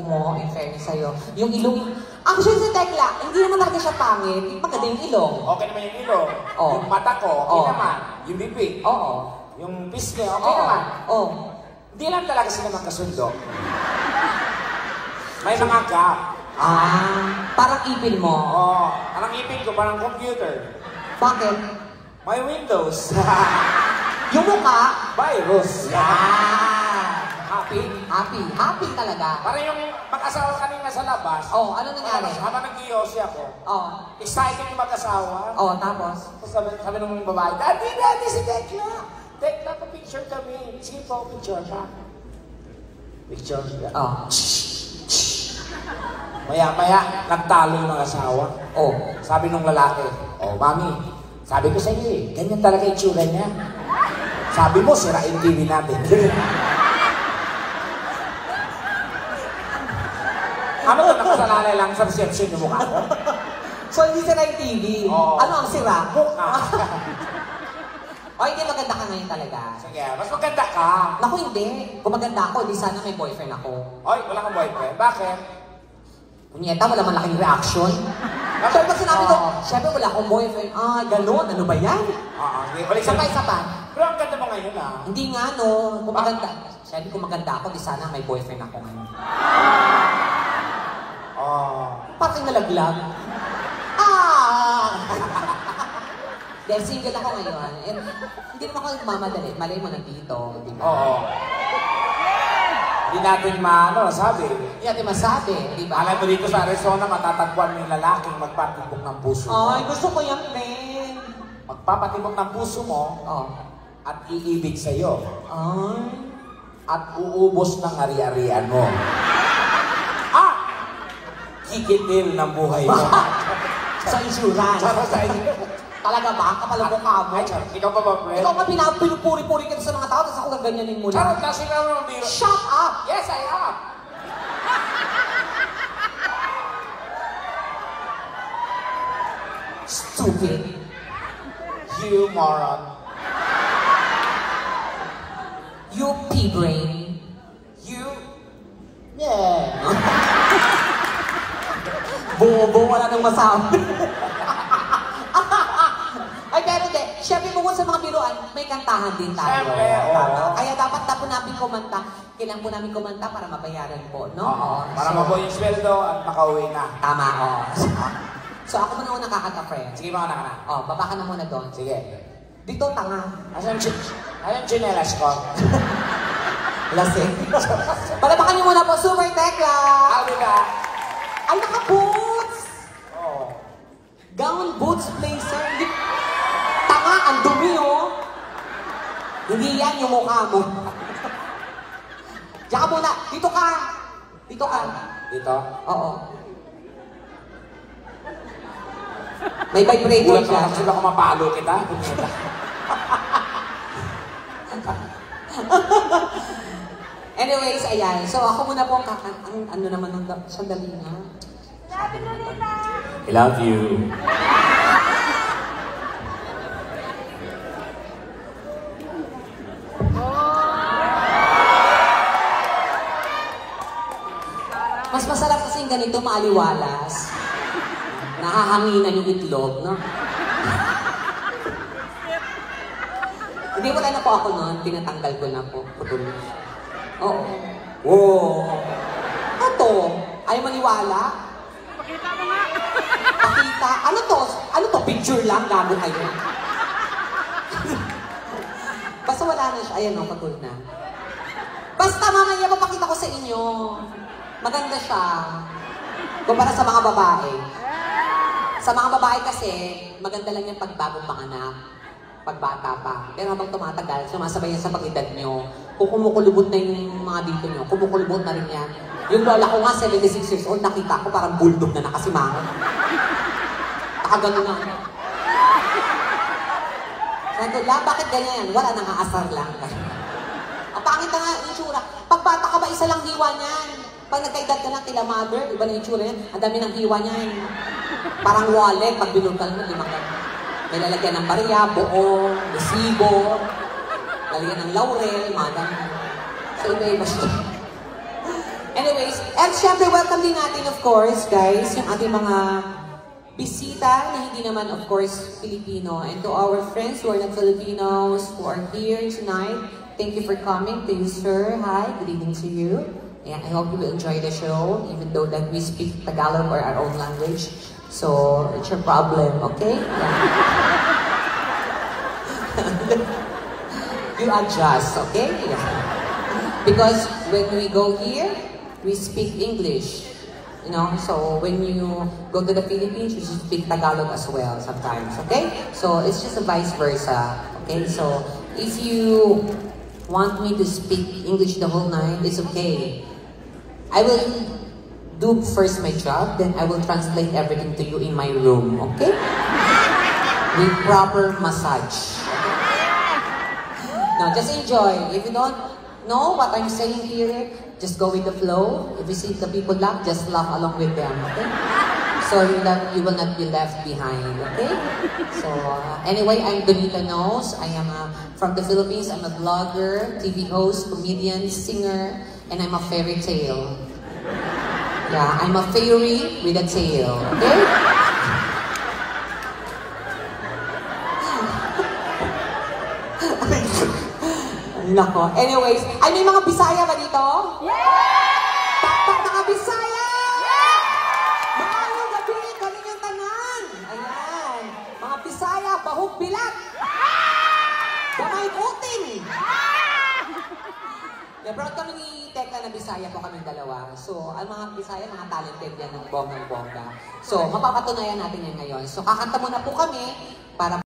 mo, in fairness sa'yo. Yung ilong, actually sa Tekla, hindi naman talaga siya pangit. Maganda yung ilong. Okay naman yung ilong. Oh. Yung mata ko, okay naman. Yung bibig. Oo. Yung pisngi, okay naman. Oo. Hindi lang talaga sila magkasundo. May mga gap. Parang ipin mo. Oo. Anong ipin ko? Parang computer. Bakit? May Windows. Yung mukha? Virus. Happy? Happy talaga. Parang yung mag-asawa kanina sa labas. Ano nangyari? Habang nag-iossi ako. Excited yung mag-asawa. Tapos? Sabi ng babae, Daddy, si Tekla. Tekla, pa-picture kami. Sige po, picture ka. Picture. Maya-maya, nagtalo yung mga asawa. Sabi nung lalaki, Mami, sabi ko sa iyo ganyan talaga yung tsura niya. Sabi mo, sirain TV natin. Ano to, nakasalalay lang sa reception yung mukha ko? So, hindi sira yung TV? Ano ang sira? Mukha. Hindi maganda ka ngayon talaga. Sige, mas maganda ka. Naku, hindi. Kung maganda ako, di sana may boyfriend ako. Wala kang boyfriend. Bakit? Kunyeta, wala man laking reaction. So, pag sinabi ko, syempre wala akong boyfriend. Ganun, ano ba yan? Sabay-sabay. Pero ang ganda mo ngayon, Hindi nga, no. Kung maganda, syempre kung maganda ako, di sana may boyfriend ako ngayon. Parang nalaglag. Dahil single ako ngayon, hindi naman ako nagmamadali. Malay mo nandito, di ba? Hindi natin masabi. Hindi natin masabi, di ba? Alam mo dito sa Arizona, matatagpuan mo yung lalaking magpapatibok ng puso mo. Gusto ko yan, men. Magpapatibok ng puso mo at iibig sa'yo. At uubos ng ari-arian mo. Kikitil ng buhay mo. Sa insurance. Talaga ba? Kapal ang mukha mo? Ikaw pa ba, friend? Ikaw nga pinapuri-puri kita sa mga tao, tapos ako gaganyanin mo lang. Charot lang, sila mo biro. Shut up! Yes, I am! Stupid. You moron. You pea-brain. Bobo, wala nang masabi. Pero hindi. Siyempre, bukod sa mga biruan, may kantahan din tayo. Siyempre, Kaya dapat po namin kumanta. Kailangan po namin kumanta para mabayaran po, no? Para mabuo yung sweldo at makauwi na. Tama, So, ako muna kakanta, friend. Sige, mga na. Baba ka na muna doon. Sige. Dito, tanga. Ayan chinelas ko. Lasing. Palabakan niyo muna po, Super Tekla. Alika. Ay, naka-boots! Gown, boots, blazer. Tanga, ang dumi, Hindi yan yung mukha mo. Diyan ka muna. Dito ka. Dito? Oo. May vibrator Ulat siya. ka, sila ko mapalo kita. Anyways, ayan. So, ako muna po ang ano naman ng sandali na. I love you. Mas masarap kasing ganito, maaliwalas. Nahahanginan yung itlog, no? Hindi wala na po ako noon. Tinatanggal ko na po. Putol. Ito, ay maniwala? Pakita mo nga. Pakita? Ano to? Picture lang? Gago kayo. Basta wala na siya. Ayan, patol na. Basta mamaya papakita ko sa inyo. Maganda siya. Kumpara sa mga babae. Sa mga babae kasi, maganda lang yung pagbagong panganak. Pagbata pa. Pero habang tumatagal, sumasabay yan sa pag-edad nyo. Kung kumukulubot na yung mga dito nyo, kumukulubot na rin yan. Yung lola ko nga, 76 years old, nakita ko parang bulldog na nakasimangot. Nakagano na. Sabi ko, bakit ganyan yan? Wala nang aasar lang. Ang pangit na nga yung tsura. Pag bata ka ba, isa lang hiwa niyan. Pag nagkaedad ka na kila mother, iba na yung tsura niyan. Ang dami ng hiwa niyan. Parang wallet, pag binulkal mo, di maganda. May lalagyan ng barya, buo, resibo, lalagyan ng laurel, mga ganun. So, iba-iba siya. Anyways, And syempre, welcome din natin, of course, guys, yung ating mga bisita na hindi naman, of course, Filipino. And to our friends who are not Filipinos, who are here tonight, thank you for coming. To you, sir. Hi, good evening to you. And I hope you will enjoy the show, even though that we speak Tagalog or our own language. So, it's your problem, okay? You adjust, okay? Because when we go here, we speak English. You know, so when you go to the Philippines, you should speak Tagalog as well sometimes, okay? So it's just a vice versa, okay? So if you want me to speak English the whole night, it's okay. I will do first my job, then I will translate everything to you in my room, okay? With proper massage. No, just enjoy. If you don't know what I'm saying here, just go with the flow. If you see the people laugh, just laugh along with them, okay? So you will not be left behind, okay? So anyway, I'm Donita Knows. I am from the Philippines. I'm a vlogger, TV host, comedian, singer, and I'm a fairy tale. Yeah, I'm a fairy with a tail, okay? Nako. Anyways, ay may mga Bisaya ba dito? Yeah! Taktak na ka Bisaya! Yeah! Maayong gabi, kaninyong tanan. Ayan. Mga Bisaya, bahog bilat. Gamay utin. Yeah, proud kami ni Tekla na Bisaya po kaming dalawa. So, ang mga Bisaya, mga talented yan ng bonggang-bongga. So, mapapatunayan natin yan ngayon. So, kakanta muna po kami para